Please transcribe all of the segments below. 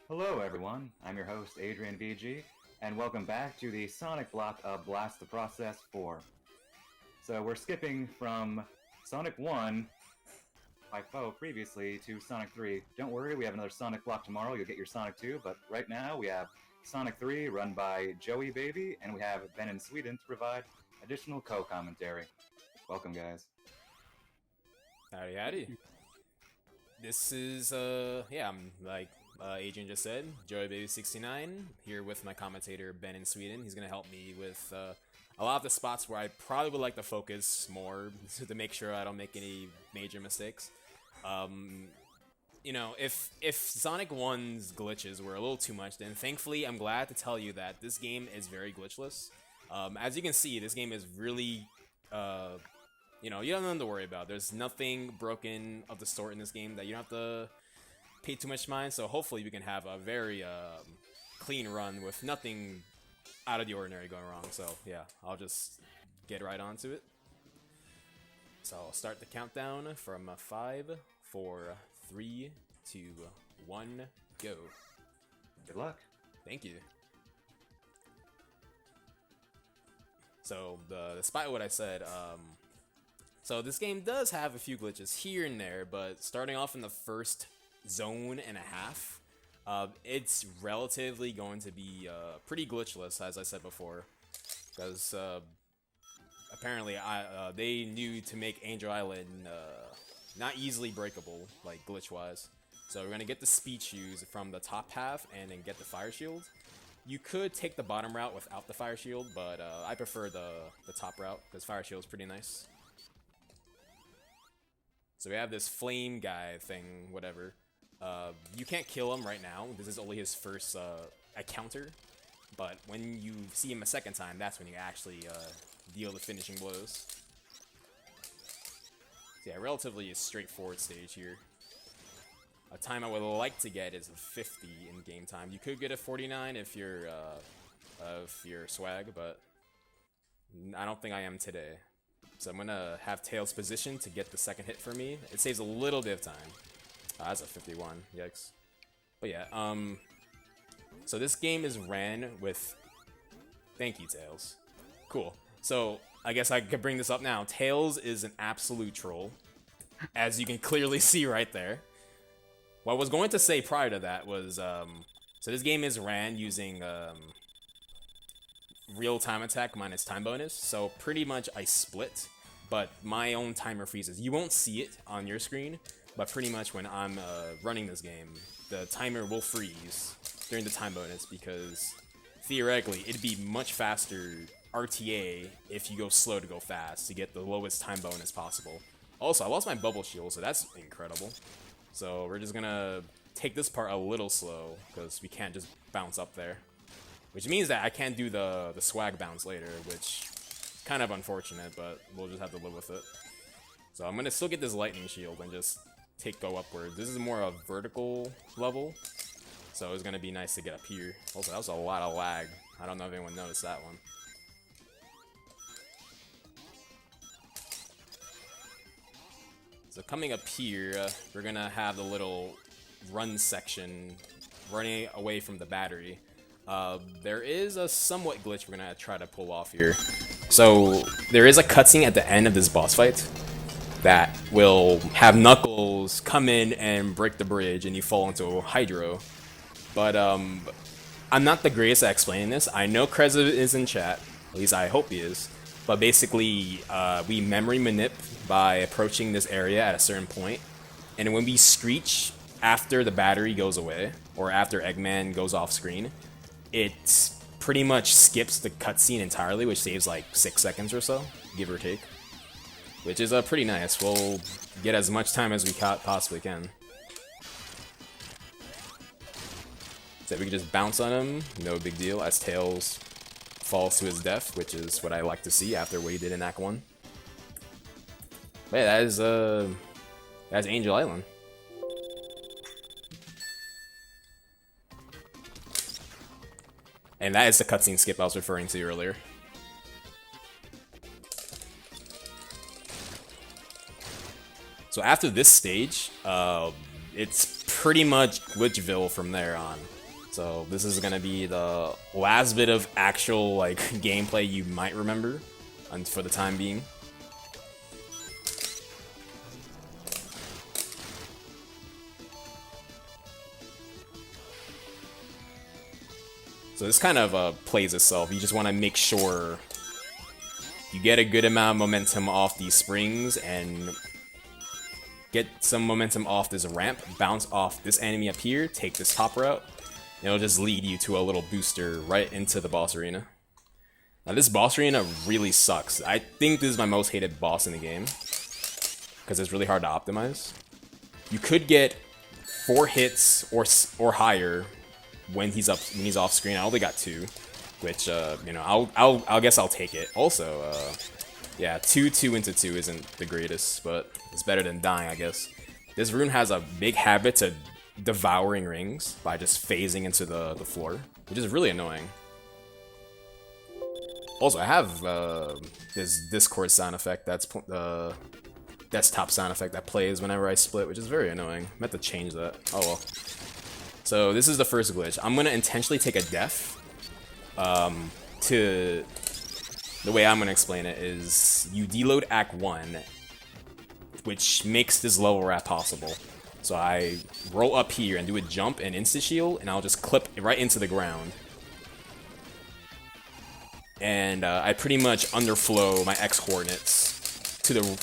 Hello, everyone. I'm your host, Adrian VG, and welcome back to the Sonic block of Blast the Process 4. So we're skipping from Sonic 1 by Foe previously to Sonic 3. Don't worry, we have another Sonic block tomorrow. You'll get your Sonic 2, but right now we have Sonic 3 run by Joeybaby, and we have Ben in Sweden to provide additional co-commentary. Welcome, guys. Howdy, howdy. This is, I'm like Adrian just said, Joeybaby69, here with my commentator Ben in Sweden. He's gonna help me with a lot of the spots where I probably would like to focus more to make sure I don't make any major mistakes. Um, if Sonic 1's glitches were a little too much, then thankfully I'm glad to tell you that this game is very glitchless. As you can see, this game is really you don't have nothing to worry about. There's nothing broken of the sort in this game that you don't have to pay too much mind. So hopefully we can have a very clean run with nothing out of the ordinary going wrong. So yeah, I'll just get right onto it. So I'll start the countdown from 5, 4, 3, 2, 1, go. Good luck. Thank you. So despite what I said, so this game does have a few glitches here and there, but starting off in the first zone and a half, it's relatively going to be pretty glitchless, as I said before, because apparently they knew to make Angel Island not easily breakable, like glitch-wise. So we're gonna get the speed shoes from the top half and then get the fire shield. You could take the bottom route without the fire shield, but I prefer the top route because fire shield is pretty nice. So we have this flame guy thing, whatever. You can't kill him right now. This is only his first encounter. But when you see him a second time, that's when you actually deal the finishing blows. So yeah, relatively a straightforward stage here. A time I would like to get is a 50 in game time. You could get a 49 if you're swag, but I don't think I am today. So I'm gonna have Tails positioned to get the second hit for me. It saves a little bit of time. That's a 51. Yikes. But yeah, so this game is ran with. Thank you, Tails. Cool. So I guess I could bring this up now. Tails is an absolute troll, as you can clearly see right there. What I was going to say prior to that was, so this game is ran using real time attack minus time bonus. So pretty much I split, but my own timer freezes. You won't see it on your screen, but pretty much when I'm running this game, the timer will freeze during the time bonus because theoretically it'd be much faster RTA if you go slow to go fast to get the lowest time bonus possible. Also, I lost my bubble shield, so that's incredible. So we're just gonna take this part a little slow because we can't just bounce up there. Which means that I can't do the swag bounce later, which is kind of unfortunate, but we'll just have to live with it. So I'm gonna still get this lightning shield and just go upwards. This is more a vertical level, so it's gonna be nice to get up here. Also, that was a lot of lag. I don't know if anyone noticed that one. So coming up here, we're gonna have the little run section running away from the battery. There is a somewhat glitch we're gonna try to pull off here. So there is a cutscene at the end of this boss fight that will have Knuckles come in and break the bridge and you fall into a hydro. But I'm not the greatest at explaining this. I know Kreza is in chat, at least I hope he is. But basically, we memory manip by approaching this area at a certain point, and when we screech after the battery goes away, or after Eggman goes off screen, it pretty much skips the cutscene entirely, which saves like 6 seconds or so, give or take. Which is pretty nice. We'll get as much time as we possibly can. So we can just bounce on him, no big deal, as Tails falls to his death, which is what I like to see after what he did in Act 1. But yeah, that's Angel Island. And that is the cutscene skip I was referring to earlier. So after this stage, it's pretty much Glitchville from there on. So this is gonna be the last bit of actual like gameplay you might remember, and for the time being. So this kind of plays itself. You just want to make sure you get a good amount of momentum off these springs and get some momentum off this ramp, bounce off this enemy up here, take this top route, and it'll just lead you to a little booster right into the boss arena. Now this boss arena really sucks. I think this is my most hated boss in the game because it's really hard to optimize. You could get 4 hits or higher when he's off screen. I only got 2, which you know, I'll guess I'll take it. Also, yeah, 2 into 2 isn't the greatest, but it's better than dying, I guess. This rune has a big habit to devouring rings by just phasing into the floor, which is really annoying. Also, I have this Discord sound effect that's desktop sound effect that plays whenever I split, which is very annoying. I meant to change that. Oh well. So this is the first glitch. I'm gonna intentionally take a death. The way I'm gonna explain it is you deload Act 1, which makes this level wrap possible. So I roll up here and do a jump and insta shield, and I'll just clip right into the ground. And I pretty much underflow my X coordinates to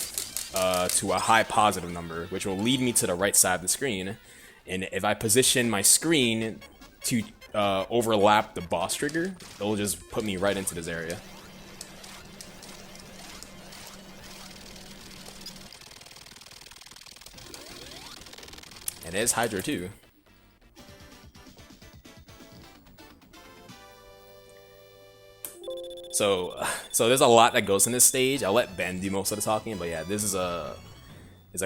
a high positive number, which will lead me to the right side of the screen. And if I position my screen to overlap the boss trigger, it'll just put me right into this area. And there's Hydra too. So there's a lot that goes in this stage. I'll let Ben do most of the talking, but yeah, this is a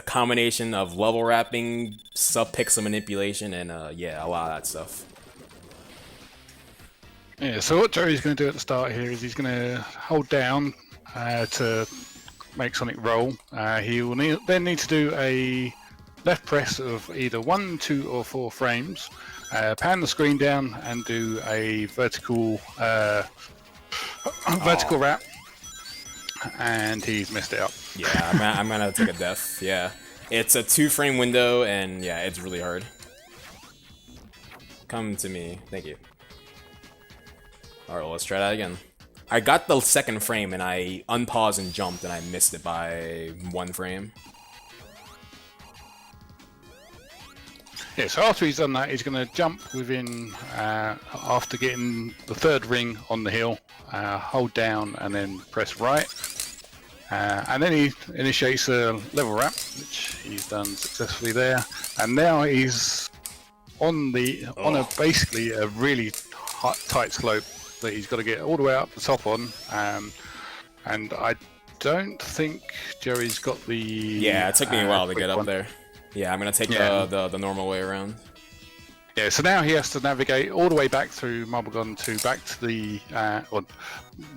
combination of level wrapping, sub-pixel manipulation, and yeah, a lot of that stuff. Yeah, so what Joey's going to do at the start here is he's going to hold down to make Sonic roll. He will then need to do a left press of either 1, 2, or 4 frames, pan the screen down, and do a vertical wrap. And he's messed it up. Yeah, I'm gonna take a death. Yeah, it's a 2-frame window, and yeah, it's really hard. Come to me, thank you. All right, well, let's try that again. I got the 2nd frame, and I unpaused and jumped, and I missed it by 1 frame. Yeah, so after he's done that, he's going to jump within, after getting the 3rd ring on the hill, hold down and then press right. And then he initiates a level wrap, which he's done successfully there. And now he's on basically a really tight slope that he's got to get all the way up the top on. And I don't think Jerry's got the... Yeah, it took me a while to get up there. Yeah, I'm gonna take the normal way around. Yeah, so now he has to navigate all the way back through Marble Garden 2, back to the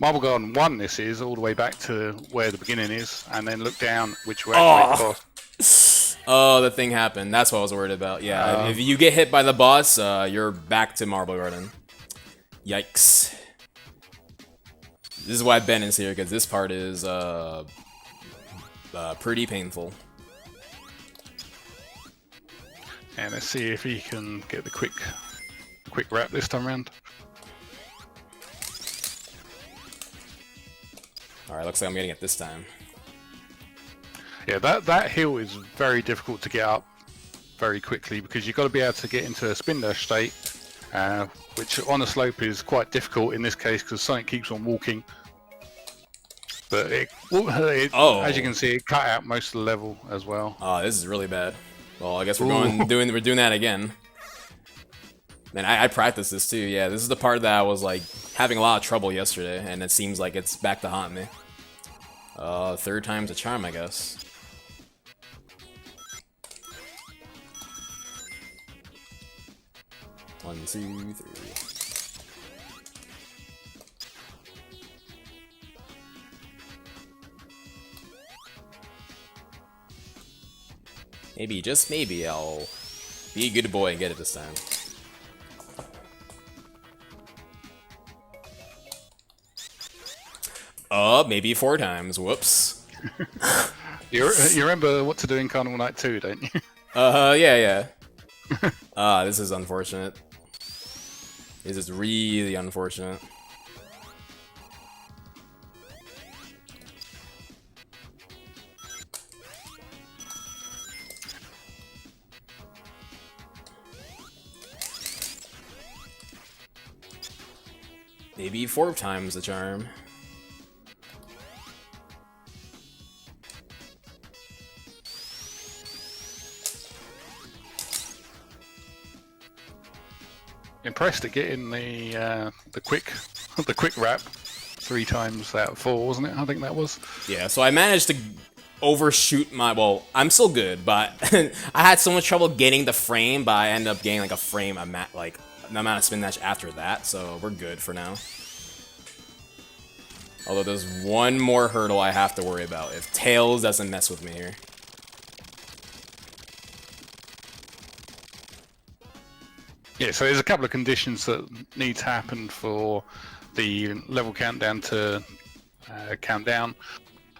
Marble Garden 1. This is all the way back to where the beginning is, and then look down, which way. Oh, the thing happened. That's what I was worried about. Yeah, if you get hit by the boss, you're back to Marble Garden. Yikes! This is why Ben is here, because this part is pretty painful. And let's see if he can get the quick wrap this time around. Alright, looks like I'm getting it this time. Yeah, that hill is very difficult to get up very quickly because you've got to be able to get into a spin dash state, which on a slope is quite difficult in this case because Sonic keeps on walking. But as you can see, it cut out most of the level as well. Oh, this is really bad. Well, I guess we're doing that again. Man, I practiced this too. Yeah, this is the part that I was like having a lot of trouble yesterday, and it seems like it's back to haunt me. 3rd time's a charm, I guess. One, 2, 3. Maybe, just maybe, I'll Be a good boy and get it this time. Maybe 4 times. Whoops. You remember what to do in Carnival Night 2, don't you? Yeah. This is unfortunate. This is really unfortunate. Maybe 4 times the charm. Impressed at getting the quick wrap 3 times out of 4, wasn't it? I think that was. Yeah, so I managed to overshoot my. Well, I'm still good, but I had so much trouble getting the frame, but I ended up getting like a frame, like the amount of spin dash after that, so we're good for now. Although there's one more hurdle I have to worry about if Tails doesn't mess with me here. Yeah, so there's a couple of conditions that need to happen for the level countdown to count down,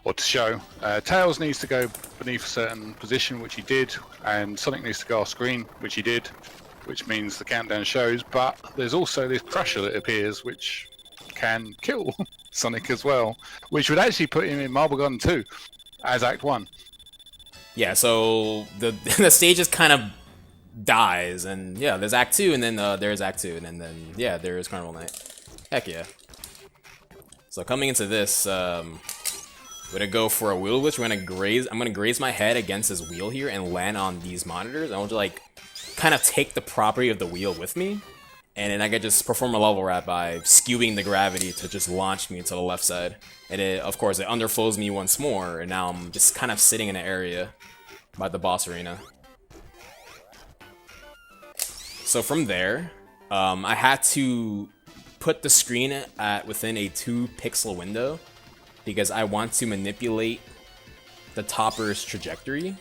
or to show. Tails needs to go beneath a certain position, which he did, and Sonic needs to go off screen, which he did, which means the countdown shows, but there's also this Crusher that appears, which can kill Sonic as well, which would actually put him in Marble Garden 2 as Act 1. Yeah, so the stage is kind of dies, and yeah, there's Act 2, and then there's Act 2, and then yeah, there is Carnival Night. Heck yeah. So coming into this, we're gonna go for a wheel glitch. I'm gonna graze my head against this wheel here and land on these monitors. I want to like kind of take the property of the wheel with me, and then I could just perform a level wrap by skewing the gravity to just launch me to the left side. And of course, it underflows me once more, and now I'm just kind of sitting in an area by the boss arena. So from there, I had to put the screen at within a 2-pixel window because I want to manipulate the topper's trajectory.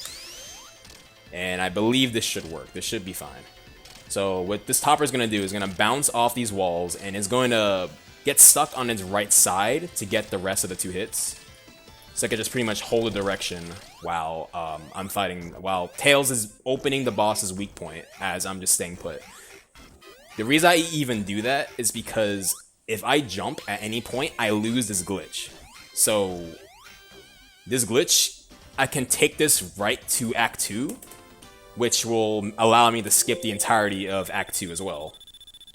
And I believe this should work. This should be fine. So what this topper is going to do is going to bounce off these walls and is going to get stuck on its right side to get the rest of the 2 hits. So I can just pretty much hold the direction while I'm fighting, while Tails is opening the boss's weak point as I'm just staying put. The reason I even do that is because if I jump at any point, I lose this glitch. So this glitch, I can take this right to Act 2, which will allow me to skip the entirety of Act 2 as well.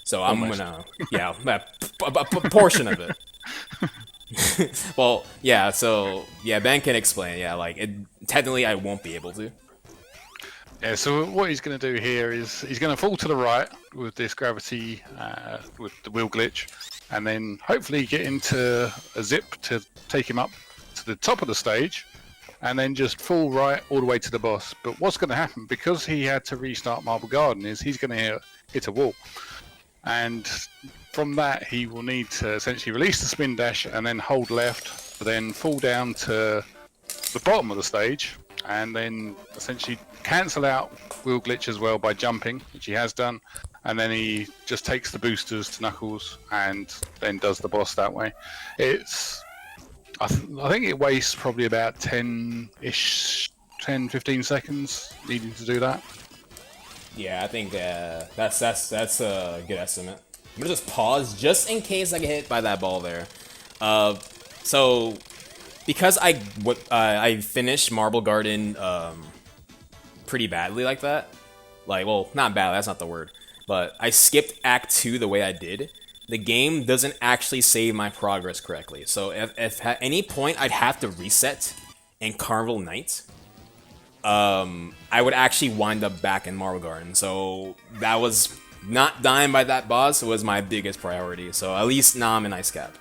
So I'm gonna, yeah, a portion of it. Well, yeah, so, yeah, Ben can explain, yeah, like, technically I won't be able to. Yeah, so what he's going to do here is he's going to fall to the right with this gravity, with the wheel glitch, and then hopefully get into a zip to take him up to the top of the stage, and then just fall right all the way to the boss. But what's going to happen, because he had to restart Marble Garden, is he's going to hit a wall. And from that, he will need to essentially release the spin dash and then hold left, then fall down to the bottom of the stage, and then essentially cancel out wheel glitch as well by jumping, which he has done, and then he just takes the boosters to Knuckles and then does the boss that way. I think it wastes probably about 10, 15 seconds needing to do that. Yeah, I think that's a good estimate. I'm gonna just pause just in case I get hit by that ball there. So because I finished Marble Garden pretty badly like that. Like, well, not bad, that's not the word. But I skipped Act 2 the way I did. The game doesn't actually save my progress correctly. So if at any point I'd have to reset in Carnival Night, I would actually wind up back in Marble Garden. So that was not dying by that boss was my biggest priority. So at least now I'm in Ice Cap.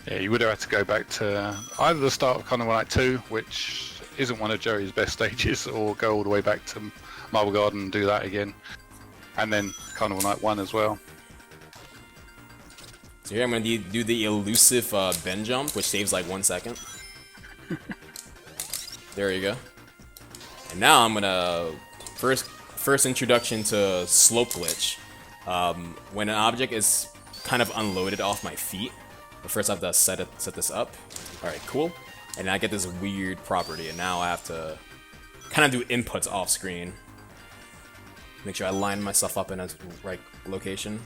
Yeah, you would have had to go back to either the start of Carnival Night 2, which isn't one of Joey's best stages, or go all the way back to Marble Garden and do that again. And then Carnival Night 1 as well. So here I'm going to do the elusive bend jump, which saves like 1 second. There you go. And now I'm gonna first introduction to slope glitch. When an object is kind of unloaded off my feet, but first I have to set this up. All right, cool. And I get this weird property, and now I have to kind of do inputs off screen. Make sure I line myself up in a right location.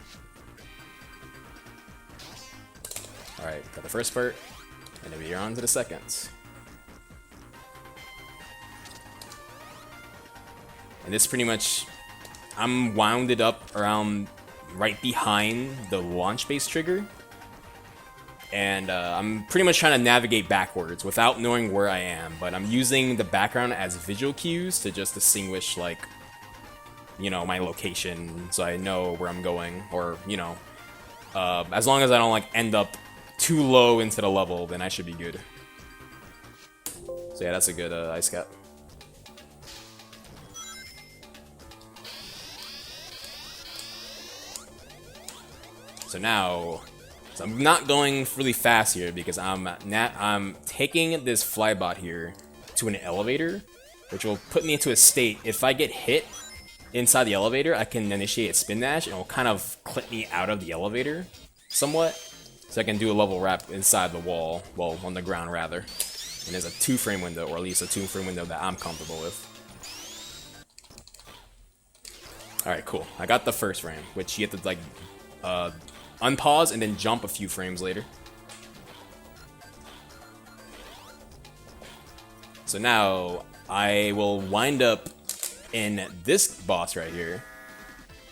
All right, got the first part, and then we're on to the second. And this pretty much, I'm wounded up around right behind the launch base trigger. And I'm pretty much trying to navigate backwards without knowing where I am. But I'm using the background as visual cues to just distinguish, like, you know, my location so I know where I'm going. Or, you know, as long as I don't, like, end up too low into the level, then I should be good. So yeah, that's a good ice cap. So now, I'm not going really fast here because I'm taking this flybot here to an elevator, which will put me into a state. If I get hit inside the elevator, I can initiate a spin dash, and it will kind of clip me out of the elevator somewhat, so I can do a level wrap inside the wall, well, on the ground rather. And there's a 2-frame window, or at least a 2-frame window that I'm comfortable with. All right, cool. I got the first frame, which you have to like unpause and then jump a few frames later. So now I will wind up in this boss right here.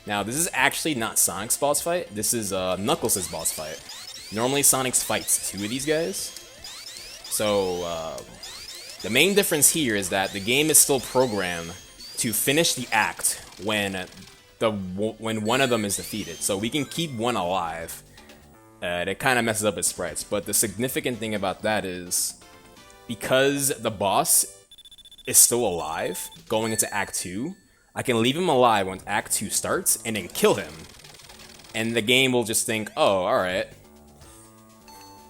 Now this is actually not Sonic's boss fight. This is Knuckles' boss fight. Normally Sonic's fights 2 of these guys. So the main difference here is that the game is still programmed to finish the act when one of them is defeated. So we can keep one alive. It kind of messes up its sprites. But the significant thing about that is because the boss is still alive going into Act 2, I can leave him alive when Act 2 starts and then kill him. And the game will just think, oh, alright.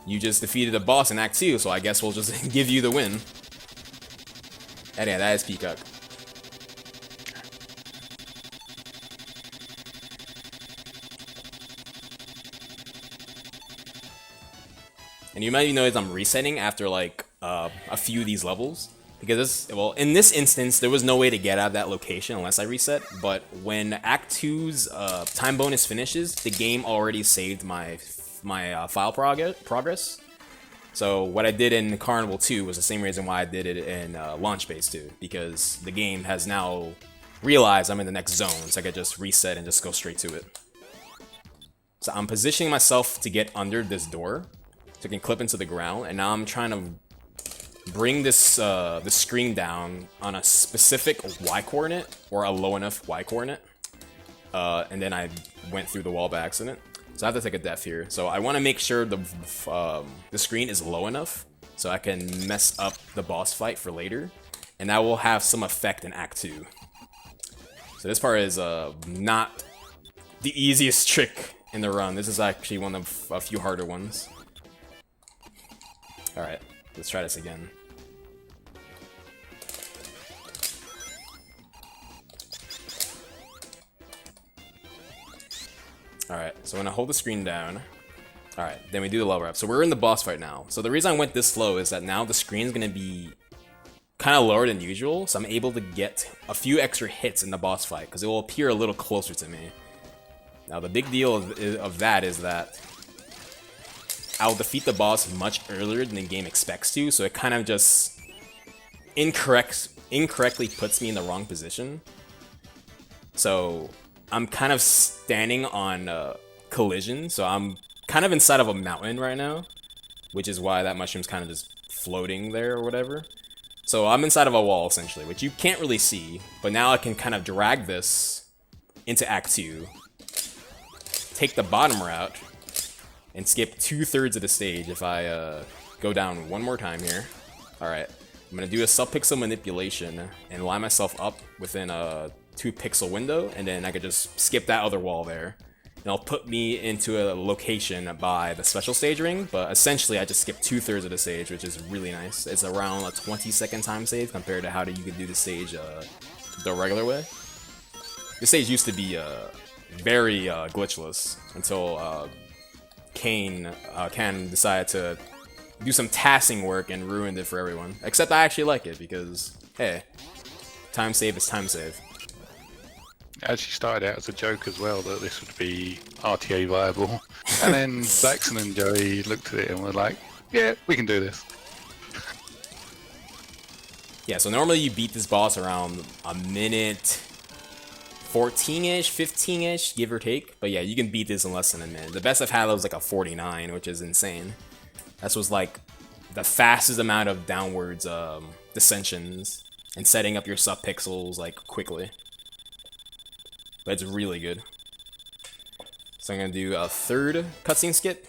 You just defeated a boss in Act 2, so I guess we'll just give you the win. And yeah, that is Peacock. And you might notice I'm resetting after like a few of these levels. Because this, well, in this instance, there was no way to get out of that location unless I reset. But when Act 2's time bonus finishes, the game already saved my file progress. So what I did in Carnival 2 was the same reason why I did it in Launch Base 2. Because the game has now realized I'm in the next zone, so I could just reset and just go straight to it. So I'm positioning myself to get under this door, so I can clip into the ground, and now I'm trying to bring this the screen down on a specific Y coordinate or a low enough Y coordinate, and then I went through the wall by accident. So I have to take a death here. So I want to make sure the screen is low enough so I can mess up the boss fight for later, and that will have some effect in Act 2. So this part is not the easiest trick in the run. This is actually one of a few harder ones. Alright, let's try this again. Alright, so when I hold the screen down, alright, then we do the level up. So we're in the boss fight now. So the reason I went this slow is that now the screen's gonna be kind of lower than usual, so I'm able to get a few extra hits in the boss fight, because it will appear a little closer to me. Now the big deal of that is that I'll defeat the boss much earlier than the game expects to, so it kind of just incorrectly puts me in the wrong position. So I'm kind of standing on collision, so I'm kind of inside of a mountain right now, which is why that mushroom's kind of just floating there or whatever. So I'm inside of a wall essentially, which you can't really see, but now I can kind of drag this into Act 2, take the bottom route, and skip 2/3 of the stage if I go down one more time here. Alright, I'm going to do a sub-pixel manipulation and line myself up within a 2-pixel window, and then I could just skip that other wall there. it'll put me into a location by the special stage ring, but essentially I just skip 2/3 of the stage, which is really nice. It's around a 20-second time save compared to how you could do the stage the regular way. This stage used to be very glitchless until Can decided to do some tassing work and ruined it for everyone. Except I actually like it because, hey, time save is time save. It actually started out as a joke as well that this would be RTA viable, and then Saxon and Joey looked at it and were like, "Yeah, we can do this." Yeah, so normally you beat this boss around a minute 14-ish, 15-ish, give or take. But yeah, you can beat this in less than a minute. The best I've had was like a 49, which is insane. That was like the fastest amount of downwards dissensions and setting up your sub-pixels like quickly. But it's really good. So I'm gonna do a third cutscene skip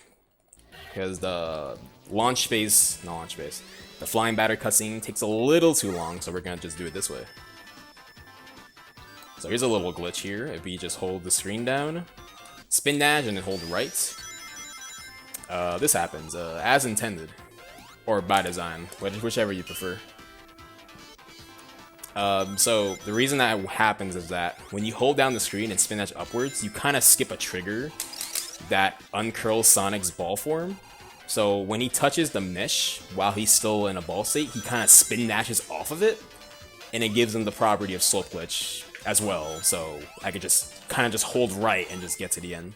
because the the flying batter cutscene takes a little too long, so we're gonna just do it this way. So here's a little glitch here. If we just hold the screen down, spin dash, and then hold right, this happens as intended, or by design, whichever you prefer. So the reason that happens is that when you hold down the screen and spin dash upwards, you kind of skip a trigger that uncurls Sonic's ball form. So when he touches the mesh while he's still in a ball state, he kind of spin dashes off of it, and it gives him the property of slope glitch as well. So I could just kind of just hold right and just get to the end.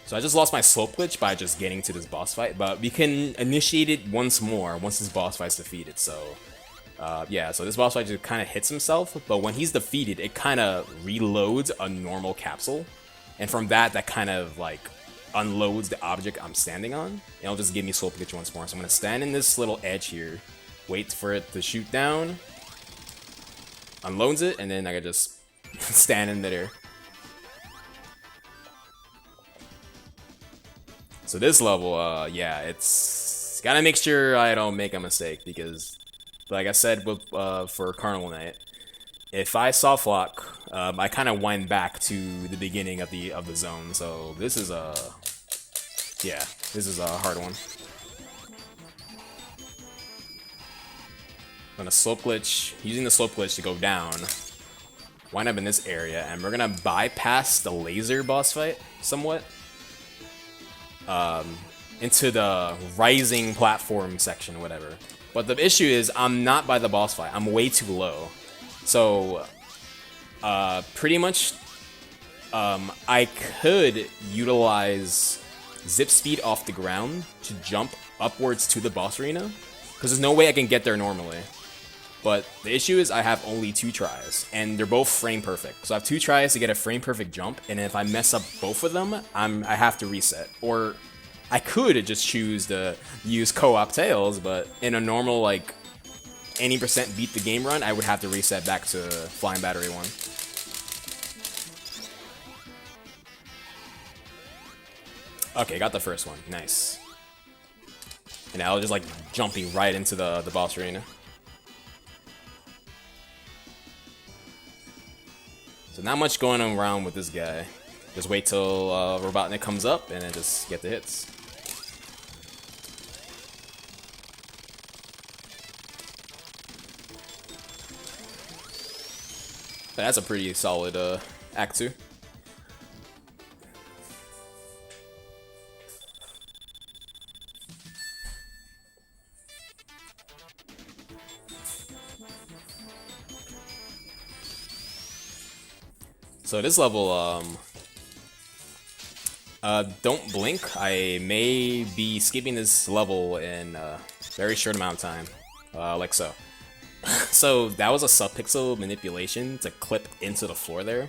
So I just lost my slope glitch by just getting to this boss fight, but we can initiate it once more once this boss fight's defeated. So yeah, so this boss fight just kind of hits himself, but when he's defeated, it kind of reloads a normal capsule, and from that kind of like unloads the object I'm standing on, and it'll just give me slope glitch once more. So I'm gonna stand in this little edge here, wait for it to shoot down, unloads it, and then I can just stand in there. So this level, yeah, it's gotta make sure I don't make a mistake because, like I said, with for Carnival Night, if I soft lock, I kind of wind back to the beginning of the zone. So this is a, yeah, this is a hard one. I'm gonna slope glitch, using the slope glitch to go down, wind up in this area, and we're gonna bypass the laser boss fight somewhat. Into the rising platform section, whatever. But the issue is I'm not by the boss fight. I'm way too low. So, pretty much, I could utilize zip speed off the ground to jump upwards to the boss arena, because there's no way I can get there normally. But the issue is I have only 2 tries, and they're both frame perfect. So I have 2 tries to get a frame perfect jump, and if I mess up both of them, I have to reset. Or I could just choose to use co-op Tails, but in a normal, like, any % beat the game run, I would have to reset back to Flying Battery 1. Okay, got the first one. Nice. And now just, like, jumping right into the boss arena. So not much going around with this guy. Just wait till Robotnik comes up and then just get the hits. But that's a pretty solid Act 2. So this level, don't blink. I may be skipping this level in a very short amount of time, like so. So that was a sub-pixel manipulation to clip into the floor there.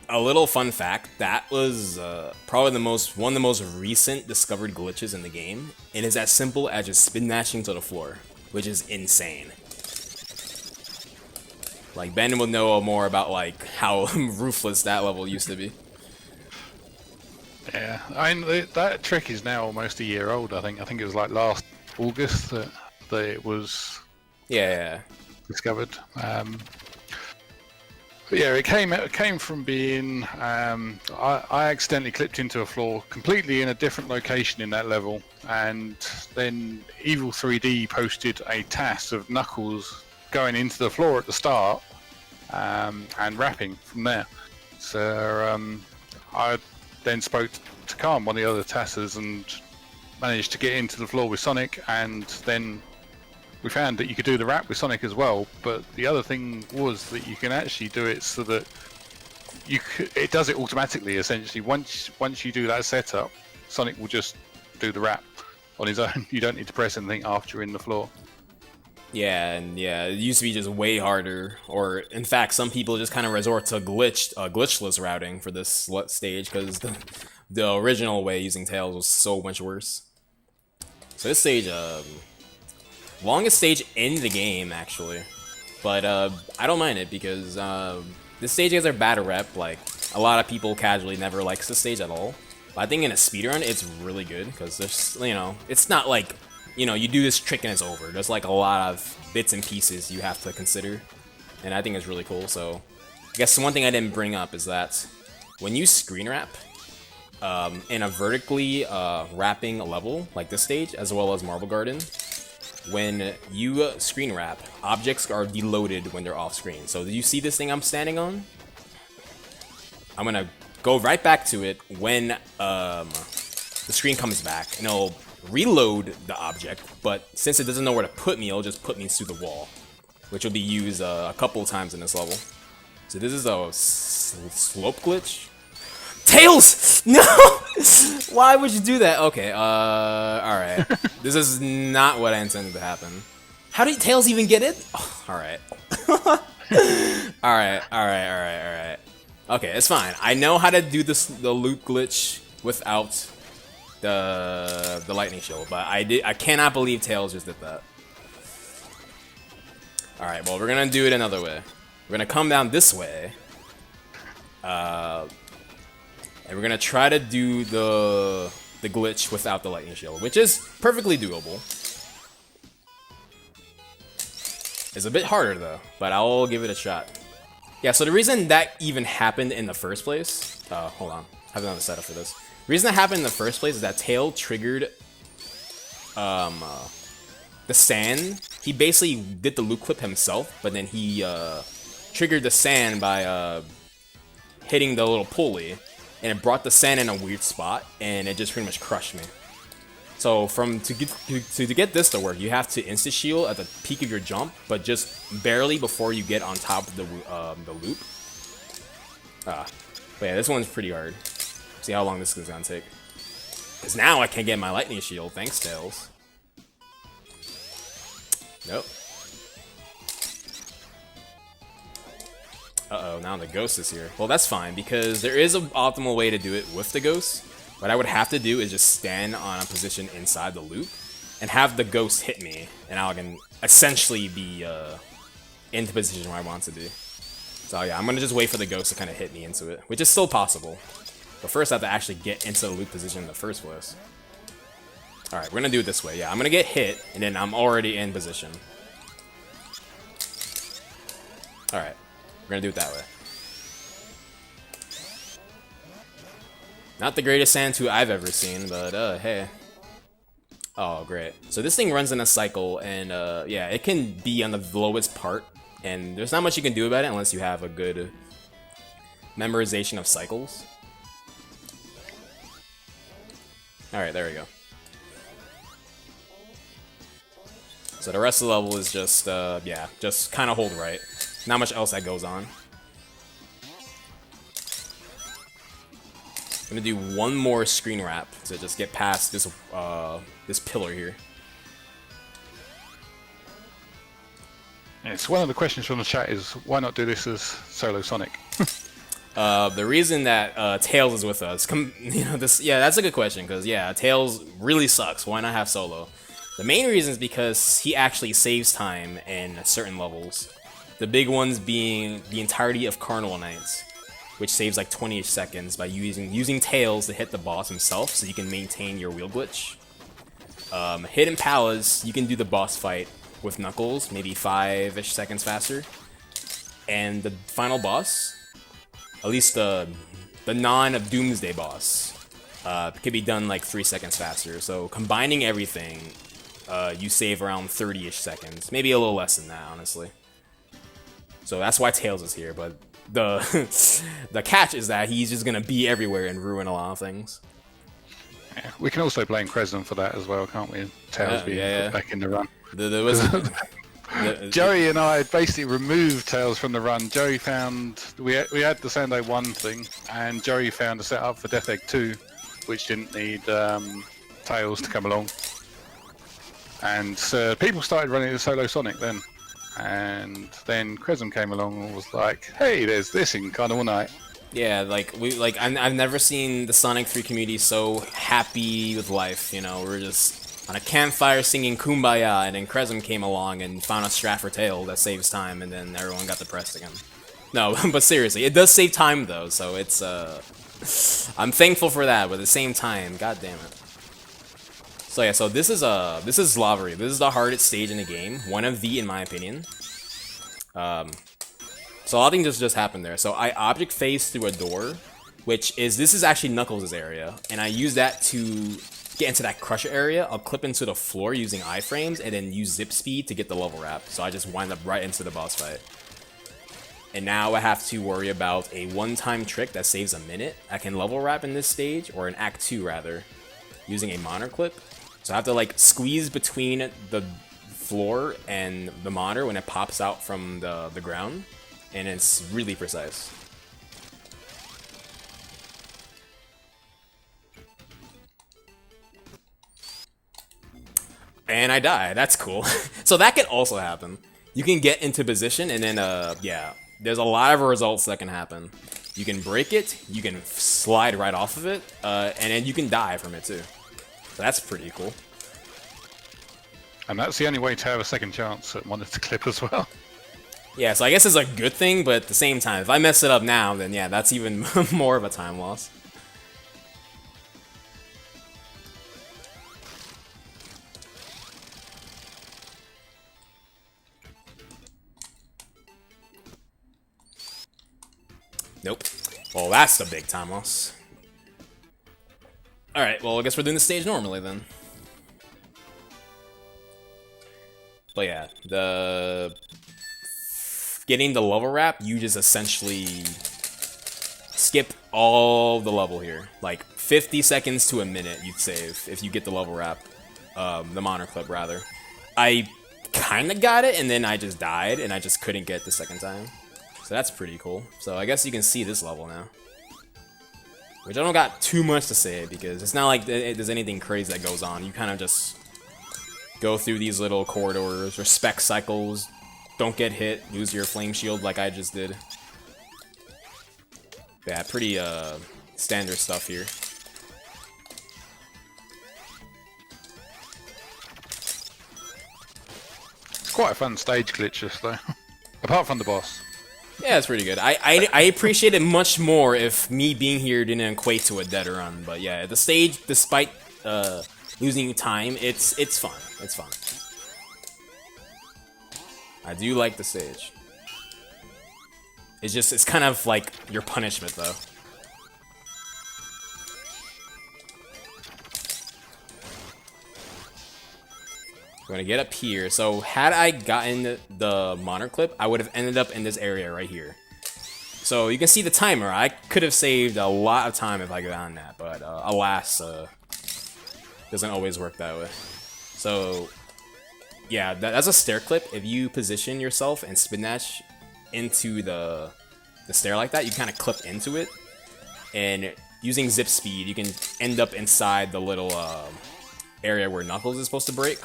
A little fun fact, that was probably one of the most recent discovered glitches in the game. It is as simple as just spin dashing to the floor, which is insane. Like, Ben will know more about, like, how ruthless that level used to be. Yeah, I mean, that trick is now almost a year old, I think. I think it was, like, last August that it was yeah. discovered. Yeah, it came from being. I accidentally clipped into a floor completely in a different location in that level, and then Evil 3D posted a task of Knuckles going into the floor at the start and rapping from there. So I then spoke to Khan, one of the other taskers, and managed to get into the floor with Sonic, and then we found that you could do the rap with Sonic as well. But the other thing was that you can actually do it so that it does it automatically. Essentially, once you do that setup, Sonic will just do the rap on his own. You don't need to press anything after you're in the floor. Yeah, and yeah, it used to be just way harder, or in fact, some people just kind of resort to glitchless routing for this stage because the original way using Tails was so much worse. So this stage, longest stage in the game actually, but I don't mind it because this stage has a bad rep. Like a lot of people casually never likes this stage at all. But I think in a speedrun, it's really good because there's, it's not like, you do this trick and it's over. There's like a lot of bits and pieces you have to consider, and I think it's really cool. So I guess one thing I didn't bring up is that when you screen wrap in a vertically wrapping level like this stage, as well as Marble Garden, when you screen wrap, objects are deloaded when they're off screen. So do you see this thing I'm standing on? I'm gonna go right back to it when the screen comes back, and it'll reload the object, but since it doesn't know where to put me, it'll just put me through the wall, which will be used a couple times in this level. So this is a slope glitch. Tails! No! Why would you do that? Okay, alright. This is not what I intended to happen. How did Tails even get it? Oh, alright. Alright. Okay, it's fine. I know how to do the loop glitch without the lightning shield, but I cannot believe Tails just did that. Alright, well, we're gonna do it another way. We're gonna come down this way. And we're gonna try to do the glitch without the lightning shield, which is perfectly doable. It's a bit harder though, but I'll give it a shot. Yeah, so the reason that even happened in the first place, hold on, I have another setup for this. The reason that happened in the first place is that Tail triggered the sand. He basically did the loop clip himself, but then he triggered the sand by hitting the little pulley, and it brought the sand in a weird spot, and it just pretty much crushed me. So to get this to work, you have to insta shield at the peak of your jump, but just barely before you get on top of the loop. But yeah, this one's pretty hard. See how long this is gonna take. Because now I can't get my lightning shield. Thanks, Tails. Nope. Uh-oh, now the ghost is here. Well, that's fine, because there is an optimal way to do it with the ghost. What I would have to do is just stand on a position inside the loop and have the ghost hit me, and I can essentially be in the position where I want to be. So yeah, I'm gonna just wait for the ghost to kind of hit me into it, which is still possible. But first I have to actually get into the loop position in the first place. Alright, we're gonna do it this way. Yeah, I'm gonna get hit, and then I'm already in position. Alright, we're gonna do it that way. Not the greatest sand 2 I've ever seen, but hey. Oh, great. So this thing runs in a cycle, and yeah, it can be on the lowest part, and there's not much you can do about it unless you have a good memorization of cycles. Alright, there we go. So the rest of the level is just, yeah, just kind of hold right. Not much else that goes on. I'm gonna do one more screen wrap to just get past this this pillar here. Yes, one of the questions from the chat is why not do this as solo Sonic? The reason that Tails is with us, yeah, that's a good question, because yeah, Tails really sucks. Why not have solo? The main reason is because he actually saves time in certain levels. The big ones being the entirety of Carnival Nights, which saves like 20 seconds by using Tails to hit the boss himself, so you can maintain your wheel glitch. Hidden Palace, you can do the boss fight with Knuckles, maybe 5-ish seconds faster. And the final boss, at least the non-Doomsday boss, could be done like 3 seconds faster. So combining everything, you save around 30-ish seconds. Maybe a little less than that, honestly. So that's why Tails is here, but the the catch is that he's just gonna be everywhere and ruin a lot of things. Yeah, we can also blame Cresden for that as well, can't we? Tails being put back in the run. There was Joey and I had basically removed Tails from the run. Joey found we had the Sando 1 thing, and Joey found a setup for Death Egg 2, which didn't need Tails to come along. And people started running the Solo Sonic then. And then Crescent came along and was like, "Hey, there's this in kind of all night." Yeah, I've never seen the Sonic 3 community so happy with life. You know, we're just on a campfire singing Kumbaya, and then Crescent came along and found a strat for Tail that saves time, and then everyone got depressed again. No, but seriously, it does save time though, so it's I'm thankful for that. But at the same time, god damn it. So yeah, so this is Lavery. This is the hardest stage in the game, one of the, in my opinion. So a lot of things just happened there. So I object phase through a door, this is actually Knuckles' area, and I use that to get into that crusher area. I'll clip into the floor using iframes, and then use zip speed to get the level wrap. So I just wind up right into the boss fight. And now I have to worry about a one-time trick that saves a minute. I can level wrap in this stage, or in Act 2 rather, using a monitor clip. So I have to like squeeze between the floor and the monitor when it pops out from the ground, and it's really precise. And I die. That's cool. So that can also happen. You can get into position, and then yeah, there's a lot of results that can happen. You can break it, you can slide right off of it, and then you can die from it too. So that's pretty cool. And that's the only way to have a second chance at monitor clip as well. Yeah, so I guess it's a good thing, but at the same time, if I mess it up now, then yeah, that's even more of a time loss. Nope. Well, that's the big time loss. Alright, well, I guess we're doing the stage normally then. But yeah, getting the level wrap, you just essentially skip all the level here. Like 50 seconds to a minute you'd save if you get the level wrap, the monitor clip rather. I kind of got it, and then I just died, and I just couldn't get it the second time. So that's pretty cool. So I guess you can see this level now. Which I don't got too much to say, because it's not like there's anything crazy that goes on. You kind of just go through these little corridors, respect cycles, don't get hit, use your flame shield like I just did. Yeah, pretty standard stuff here. Quite a fun stage glitch, this though. Apart from the boss. Yeah, it's pretty good. I appreciate it much more if me being here didn't equate to a dead run. But yeah, the stage, despite losing time, it's fun. It's fun. I do like the stage. It's kind of like your punishment though. I'm gonna get up here. So had I gotten the monitor clip, I would have ended up in this area right here. So you can see the timer. I could have saved a lot of time if I got on that, but alas, doesn't always work that way. So yeah, that's a stair clip. If you position yourself and spin dash into the stair like that, you kind of clip into it, and using zip speed, you can end up inside the little area where Knuckles is supposed to break.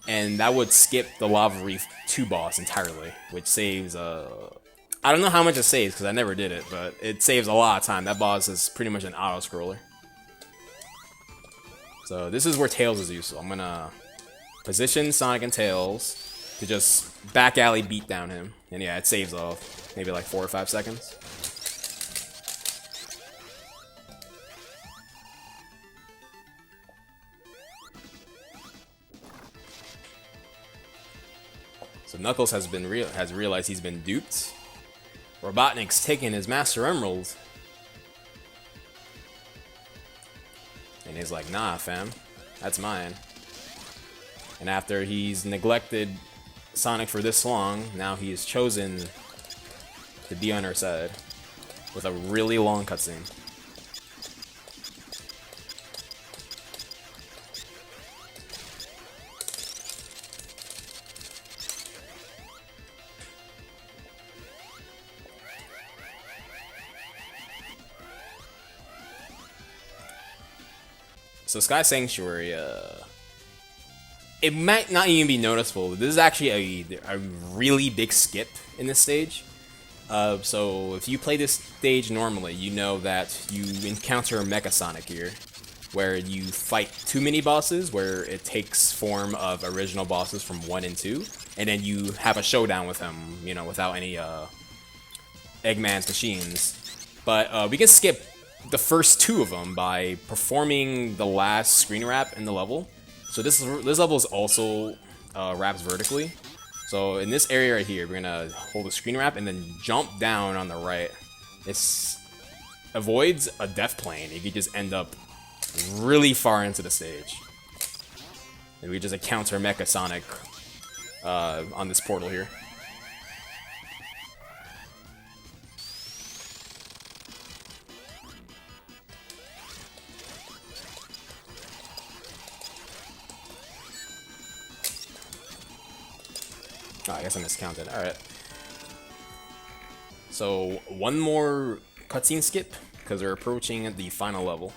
And that would skip the Lava Reef 2 boss entirely, which saves, I don't know how much it saves, because I never did it, but it saves a lot of time. That boss is pretty much an auto-scroller. So this is where Tails is useful. I'm gonna position Sonic and Tails to just back alley beat down him. And yeah, it saves off maybe like 4 or 5 seconds. So Knuckles has realized he's been duped. Robotnik's taken his Master Emerald. And he's like, nah, fam. That's mine. And after he's neglected Sonic for this long, now he has chosen to be on our side. With a really long cutscene. So Sky Sanctuary, it might not even be noticeable. This is actually a really big skip in this stage. So if you play this stage normally, you know that you encounter Mecha Sonic here, where you fight 2 mini-bosses, where it takes form of original bosses from 1 and 2, and then you have a showdown with them, you know, without any Eggman's machines. But we can skip the first 2 of them by performing the last screen wrap in the level. So this level is also wraps vertically. So in this area right here, we're gonna hold the screen wrap and then jump down on the right. This avoids a death plane if you just end up really far into the stage. And we just encounter Mecha Sonic on this portal here. Oh, I guess I miscounted. Alright. So, one more cutscene skip, because we're approaching the final level.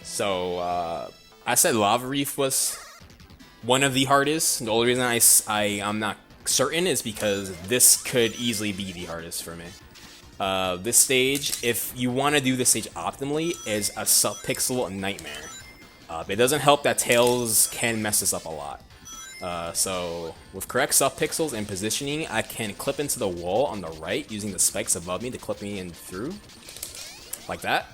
So, I said Lava Reef was one of the hardest. The only reason I'm not certain is because this could easily be the hardest for me. This stage, if you want to do this stage optimally, is a sub-pixel nightmare. It doesn't help that Tails can mess this up a lot. So, with correct sub-pixels and positioning, I can clip into the wall on the right using the spikes above me to clip me in through. Like that.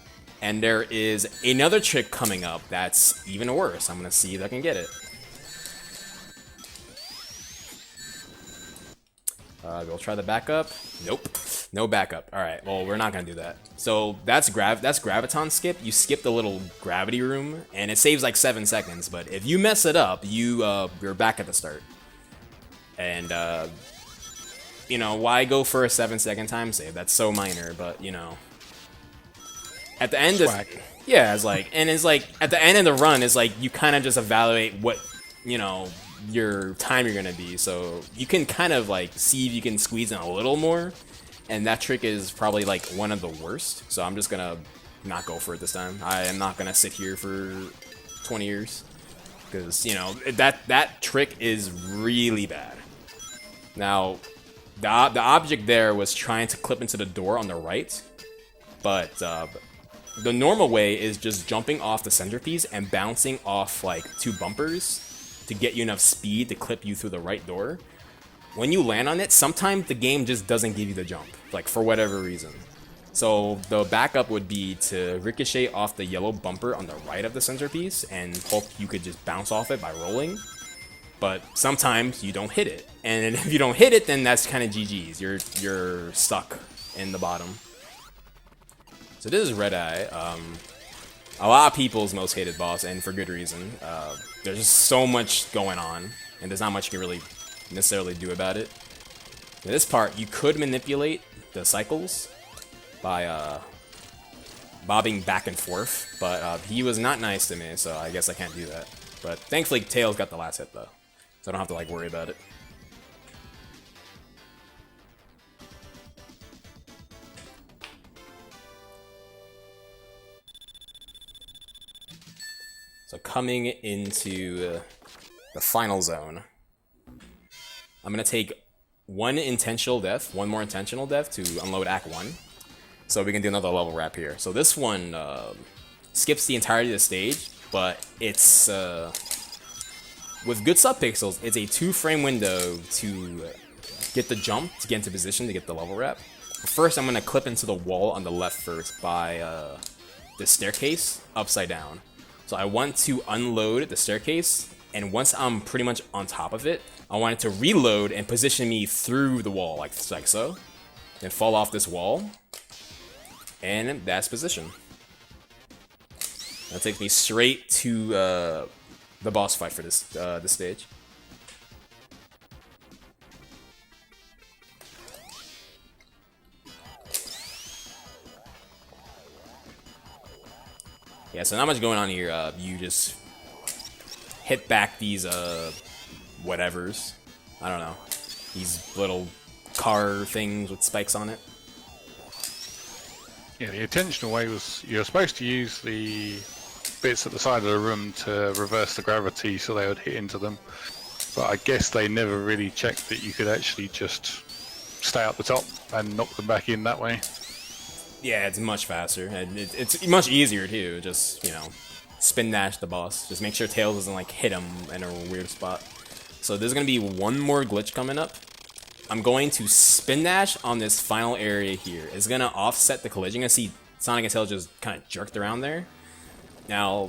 And there is another trick coming up that's even worse. I'm going to see if I can get it. We'll try the backup. Nope. No backup. Alright, well, we're not gonna do that. So, that's Graviton skip. You skip the little gravity room, and it saves like 7 seconds, but if you mess it up, you're back at the start. And, you know, why go for a 7-second time save? That's so minor, but, you know. At the end of... Yeah, it's like... And it's like, at the end of the run, it's like, you kind of just evaluate what, you know, your time you're gonna be. So, you can kind of, like, see if you can squeeze in a little more. And that trick is probably like one of the worst, so I'm just gonna not go for it this time. I am not gonna sit here for 20 years, because, you know, that trick is really bad. Now, the object there was trying to clip into the door on the right, but the normal way is just jumping off the centerpiece and bouncing off like 2 bumpers to get you enough speed to clip you through the right door. When you land on it, sometimes the game just doesn't give you the jump, like, for whatever reason. So the backup would be to ricochet off the yellow bumper on the right of the centerpiece and hope you could just bounce off it by rolling. But sometimes you don't hit it. And if you don't hit it, then that's kind of GG's. You're stuck in the bottom. So this is Red Eye. A lot of people's most hated boss, and for good reason. There's just so much going on, and there's not much you can really necessarily do about it. In this part, you could manipulate the cycles by bobbing back and forth, but he was not nice to me, so I guess I can't do that. But thankfully, Tails got the last hit, though, so I don't have to like worry about it. So coming into the final zone, I'm going to take one more intentional death to unload Act 1. So we can do another level wrap here. So this one skips the entirety of the stage, but it's, with good subpixels, it's a 2-frame window to get the jump, to get into position, to get the level wrap. First, I'm going to clip into the wall on the left first by the staircase upside down. So I want to unload the staircase, and once I'm pretty much on top of it, I want it to reload and position me through the wall, like so. Then fall off this wall, and that's position. That takes me straight to the boss fight for this stage. Yeah, so not much going on here. You just hit back these whatevers. I don't know. These little car things with spikes on it. Yeah, the intentional way was you're supposed to use the bits at the side of the room to reverse the gravity so they would hit into them. But I guess they never really checked that you could actually just stay up the top and knock them back in that way. Yeah, it's much faster, and it's much easier too. Just, you know, spin dash the boss. Just make sure Tails doesn't like hit him in a weird spot. So there's gonna be one more glitch coming up. I'm going to spin dash on this final area here. It's gonna offset the collision. I see Sonic and Tails just kind of jerked around there. Now,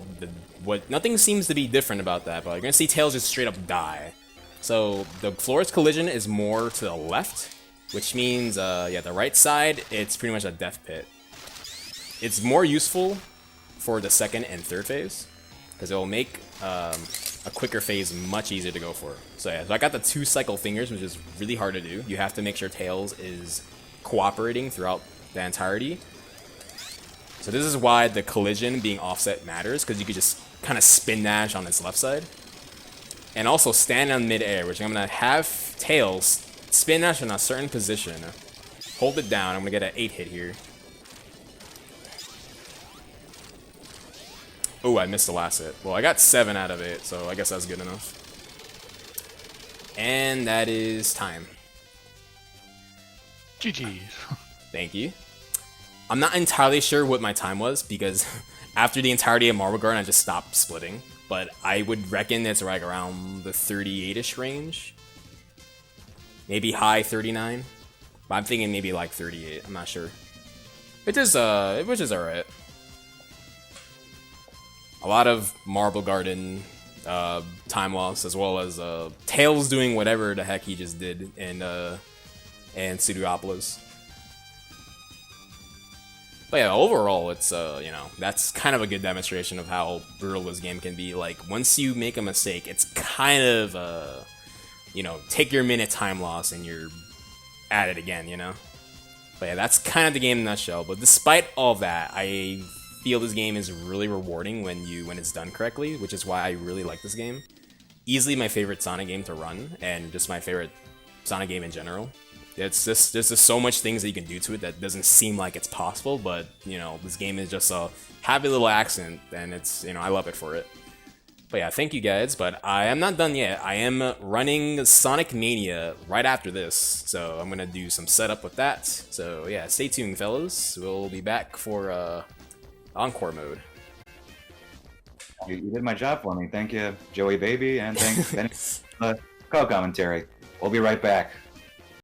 nothing seems to be different about that, but you're gonna see Tails just straight up die. So the floor's collision is more to the left, which means, yeah, the right side, it's pretty much a death pit. It's more useful for the second and third phase, because it will make a quicker phase much easier to go for. So yeah, so I got the 2 cycle fingers, which is really hard to do. You have to make sure Tails is cooperating throughout the entirety. So this is why the collision being offset matters, because you could just kind of spin dash on its left side. And also stand on mid-air, which I'm going to have Tails spin dash in a certain position. Hold it down. I'm going to get an 8 hit here. Oh, I missed the last hit. Well, I got 7 out of 8, so I guess that's good enough. And that is time. GG's. Thank you. I'm not entirely sure what my time was, because after the entirety of Marble Garden, I just stopped splitting. But I would reckon it's right around the 38-ish range. Maybe high 39. But I'm thinking maybe like 38. I'm not sure. Which is alright. A lot of Marble Garden time loss, as well as Tails doing whatever the heck he just did in Studiopolis. But yeah, overall, it's, you know, that's kind of a good demonstration of how brutal this game can be. Like, once you make a mistake, it's kind of, you know, take your minute time loss and you're at it again, you know? But yeah, that's kind of the game in a nutshell. But despite all that, I feel this game is really rewarding when it's done correctly, which is why I really like this game. Easily my favorite Sonic game to run, and just my favorite Sonic game in general. It's just, there's just so much things that you can do to it that doesn't seem like it's possible, but, you know, this game is just a happy little accident, and it's, you know, I love it for it. But yeah, thank you guys, but I am not done yet. I am running Sonic Mania right after this, so I'm gonna do some setup with that. So yeah, stay tuned, fellas. We'll be back for Encore mode. You did my job for me. Thank you, Joey Baby, and thanks Ben for the co-commentary. We'll be right back.